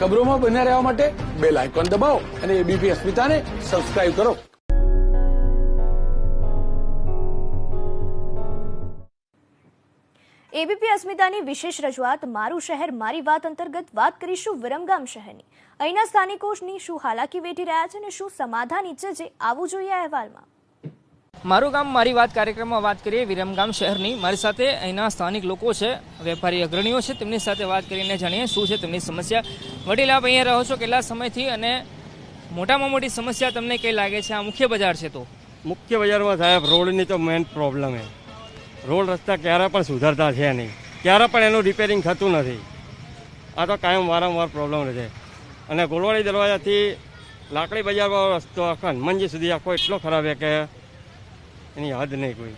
ખબરોમાં બન્યા રહેવા માટે બેલ આઇકોન દબાવો અને એબીપી અસ્મિતાને સબસ્ક્રાઇબ કરો. એબીપી અસ્મિતાની વિશેષ રજૂઆત મારું શહેર મારી વાત અંતર્ગત વાત કરીશું વિરમગામ શહેરની. અહીંના સ્થાનિકોની શું હાલાકી વેઠી રહ્યા છે અને શું સમાધાન ઈચ્છે છે, આવું જોઈએ અહેવાલમાં. મારું ગામ મારી વાત કાર્યક્રમમાં વાત કરીએ વિરમગામ શહેરની. મારી સાથે અહીંના સ્થાનિક લોકો છે, વેપારી અગ્રણીઓ છે, તેમની સાથે વાત કરીને જાણીએ શું છે તેમની સમસ્યા. વડીલ, આપ અહીંયા રહો છો કેટલા સમયથી અને મોટામાં મોટી સમસ્યા તમને કઈ લાગે છે? આ મુખ્ય બજાર છે તો મુખ્ય બજારમાં સાહેબ રોડની તો મેઇન પ્રોબ્લેમ છે. રોડ રસ્તા ક્યારે પણ સુધરતા છે નહીં, ક્યારે પણ એનું રિપેરિંગ થતું નથી. આ તો કાયમ વારંવાર પ્રોબ્લેમ રહે છે. અને ગોલવાડી દરવાજાથી લાકડી બજારવાળો રસ્તો આખા હનુમાનજી સુધી આખો એટલો ખરાબ છે કે એની હદ નહીં કોઈ.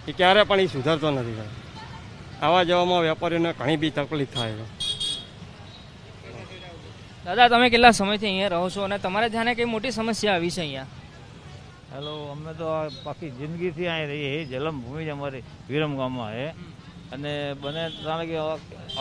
એ ક્યારે પણ એ સુધરતો નથી સાહેબ. આવા જવામાં વેપારીઓને ઘણી બી તકલીફ થાય છે. દાદા, તમે કેટલા સમયથી અહીંયા રહો છો અને તમારે ધ્યાને કઈ મોટી સમસ્યા આવી છે અહીંયા? હેલો, અમે તો બાકી જિંદગીથી અહીં રહીએ. એ જન્મભૂમિ જ અમારી વિરમગામમાં છે. અને બને કારણ કે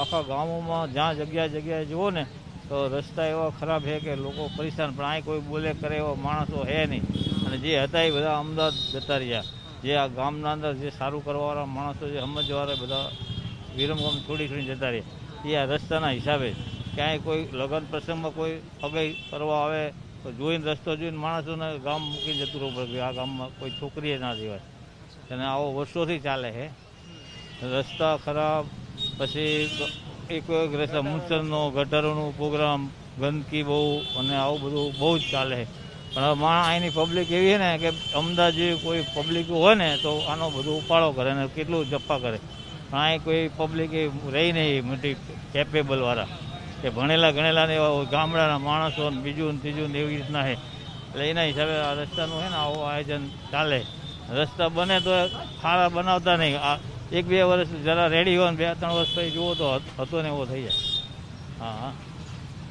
આખા ગામોમાં જ્યાં જગ્યાએ જુઓ ને તો રસ્તા એવા ખરાબ છે કે લોકો પરેશાન. પણ અહીં કોઈ બોલે કરે એવા માણસો છે નહીં. અને જે હતા એ બધા અમદાવાદ જતા રહ્યા. જે આ ગામના અંદર જે સારું કરવાવાળા માણસો, જે સમજવાળા બધા વિરમગામ છોડી જતા રહ્યા. એ આ રસ્તાના હિસાબે ક્યાંય કોઈ લગ્ન પ્રસંગમાં કોઈ અગાઈ કરવા આવે તો જોઈને રસ્તો જોઈને માણસોને ગામ મૂકીને જતું રહેવું પડે. આ ગામમાં કોઈ છોકરીએ ના દેવાય. અને આવો વર્ષોથી ચાલે છે. રસ્તા ખરાબ, પછી એક રસ્તા મૂંછરનો ગટરોનો પ્રોગ્રામ, ગંદકી બહુ, અને આવું બધું બહુ જ ચાલે છે. પણ હવે અહીંની પબ્લિક એવી છે ને કે અમદાવાદ જેવી કોઈ પબ્લિક હોય ને તો આનો બધો ઉપાડો કરે ને કેટલું જપ્પા કરે. પણ અહીં કોઈ પબ્લિક એ રહી નહીં મોટી કેપેબલવાળા કે ભણેલા ગણેલા એવા ગામડાના માણસો ને બીજું ને ત્રીજું ને એવી રીતના છે. એટલે એના હિસાબે આ રસ્તાનું છે ને આવું આયોજન ચાલે. રસ્તા બને તો સારા બનાવતા નહીં. આ 1-2 વર્ષ જરા રેડી હોય ને 2-3 વર્ષ પછી જુઓ તો હતો ને એવો થઈ જાય. હા,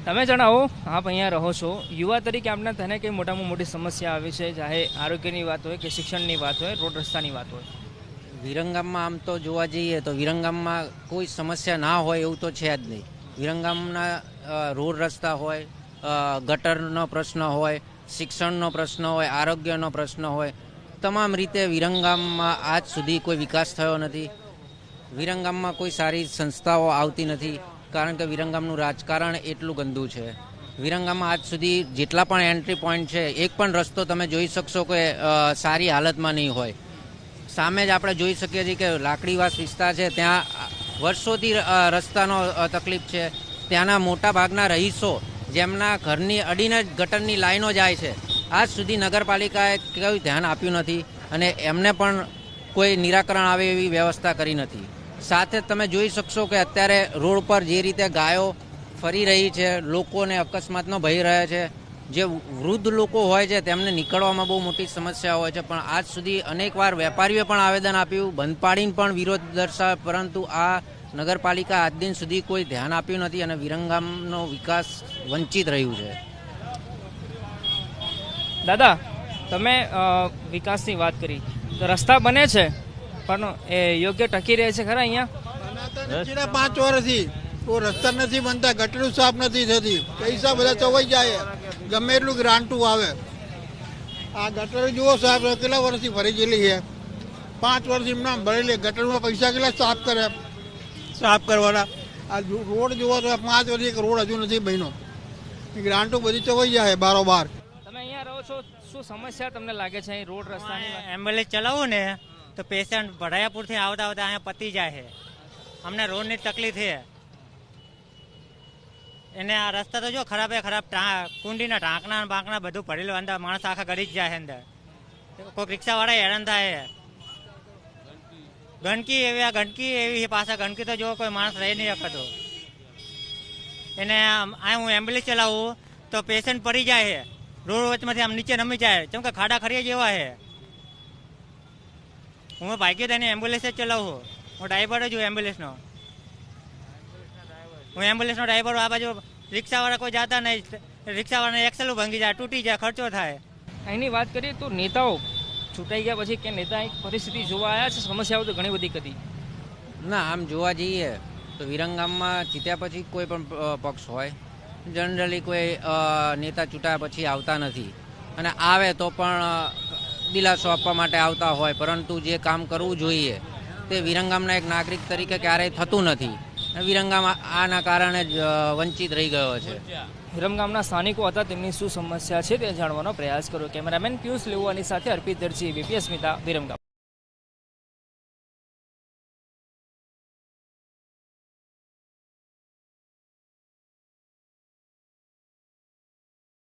તમે જણાવો, આપ અહીંયા રહો છો, યુવા તરીકે આપને તેને કઈ મોટામાં મોટી સમસ્યા આવી છે, ચાહે આરોગ્યની વાત હોય કે શિક્ષણની વાત હોય, રોડ રસ્તાની વાત હોય? વિરમગામમાં આમ તો જોવા જઈએ તો વિરમગામમાં કોઈ સમસ્યા ના હોય એવું તો છે જ નહીં. વિરમગામના રોડ રસ્તા હોય, ગટરનો પ્રશ્ન હોય, શિક્ષણનો પ્રશ્ન હોય, આરોગ્યનો પ્રશ્ન હોય, તમામ રીતે વિરમગામમાં આજ સુધી કોઈ વિકાસ થયો નથી. વિરમગામમાં કોઈ સારી સંસ્થાઓ આવતી નથી કારણ કે વિરમગામનું રાજકારણ એટલું ગંદુ છે. વિરમગામમાં આજ સુધી જેટલા પણ એન્ટ્રી પોઈન્ટ છે, એક પણ રસ્તો તમે જોઈ શકશો કે સારી હાલતમાં નહીં હોય. સામે જ આપણે જોઈ શકીએ છીએ કે લાકડીવાસ વિસ્તાર છે, ત્યાં વર્ષોથી રસ્તાનો તકલીફ છે. ત્યાંના મોટા ભાગના રહીશો જેમના ઘરની અડીને જ ગટરની લાઈનો જાય છે, આજ સુધી નગરપાલિકાએ કોઈ ધ્યાન આપ્યું નથી અને એમને પણ કોઈ નિરાકરણ આવે એવી વ્યવસ્થા કરી નથી. સાથે તમે જોઈ શકશો કે અત્યારે રોડ પર જે રીતે ગાયો ફરી રહી છે, લોકોને અકસ્માતનો ભય રહે છે. જે વૃદ્ધ લોકો હોય છે તેમને નીકળવામાં બહુ મોટી સમસ્યા હોય છે. પણ આજ સુધી અનેકવાર વેપારીઓએ પણ આવેદન આપ્યું, બંધ પાડીને પણ વિરોધ દર્શાવ્યો, પરંતુ આ નગરપાલિકા આજ દિન સુધી કોઈ ધ્યાન આપ્યું નથી અને વિરમગામનો વિકાસ વંચિત રહ્યું છે. દાદા, તમે વિકાસની વાત કરી તો રસ્તા બને છે પણ એ યોગ્ય ટકી રહે છે ખરા અહીંયા? 5 વર્ષથી તો રસ્તા નથી બનતા, ગટરું સાફ નથી થતી, પૈસા બધા ચવાઈ જાય, ગમે એટલું ગ્રાન્ટું આવે. આ ગટર જુઓ સાહેબ કેટલા વર્ષથી ભરી ગયેલી છે. 5 વર્ષ એમના ભરેલી ગટરમાં પૈસા કેટલા સાફ કરવાના. આ રોડ જુઓ તો 5 વર્ષથી એક રોડ હજુ નથી બન્યો. ગ્રાન્ટો બધી ચવાઈ જાય બારોબાર. તમે અહીંયા રહો છો, શું સમસ્યા તમને લાગે છે અહીં રોડ રસ્તાની? એમ્બ્યુલન્સ ચલાવું ને તો પેશન્ટ ભડાયાપુરથી આવતા અહીંયા પતી જાય છે. અમને રોડની તકલીફ છે. એને આ રસ્તા તો જો ખરાબ કુંડીના ઢાંકણા બાંકણા બધું ભરેલું, અંદર માણસ આખા ગળી જ જાય છે. અંદર કોઈક રિક્ષાવાળા હેરાન થાય છે. ગંદકી એવી પાછા ગંદકી તો જો કોઈ માણસ રહી નહીં શકતો. એને આ હું એમ્બ્યુલન્સ ચલાવું તો પેશન્ટ પડી જાય છે. રોડ વચમાંથી આમ નીચે નમી જાય, કેમ કે ખાડા ખરીયા જેવા છે. હું બાઈકે તેને એમ્બ્યુલન્સ જ ચલાવું. હું ડ્રાઈવર જ છું એમ્બ્યુલન્સનો. હું એમ્બ્યુલન્સનો ડ્રાઈવર. આ બાજુ રિક્ષાવાળા કોઈ જતા નહીં. રિક્ષાવાળાને એક્સેલ ભાંગી જાય, તૂટી જાય, ખર્ચો થાય. અહીંની વાત કરીએ તો નેતાઓ ચૂંટાઈ ગયા પછી કે નેતા એક પરિસ્થિતિ જોવા આવ્યા છે? સમસ્યાઓ તો ઘણી બધી કરી. ના, આમ જોવા જઈએ તો વિરમગામમાં જીત્યા પછી કોઈ પણ પક્ષ હોય જનરલી કોઈ નેતા ચૂંટાયા પછી આવતા નથી, અને આવે તો પણ દિલાસો આપવા માટે આવતા હોય, પરંતુ જે કામ કરવું જોઈએ તે વિરમગામના એક નાગરિક તરીકે ક્યારેય થતું નથી. વિરમગામ આના કારણે જ વંચિત રહી ગયો છે. વિરમગામના સ્થાનિકો હતા, તેમની શું સમસ્યા છે તે જાણવાનો પ્રયાસ કર્યો. કેમેરામેન પિયુષ લેવાની સાથે અર્પિત દરજી, બીપી અસ્મિતા, વિરમગામ.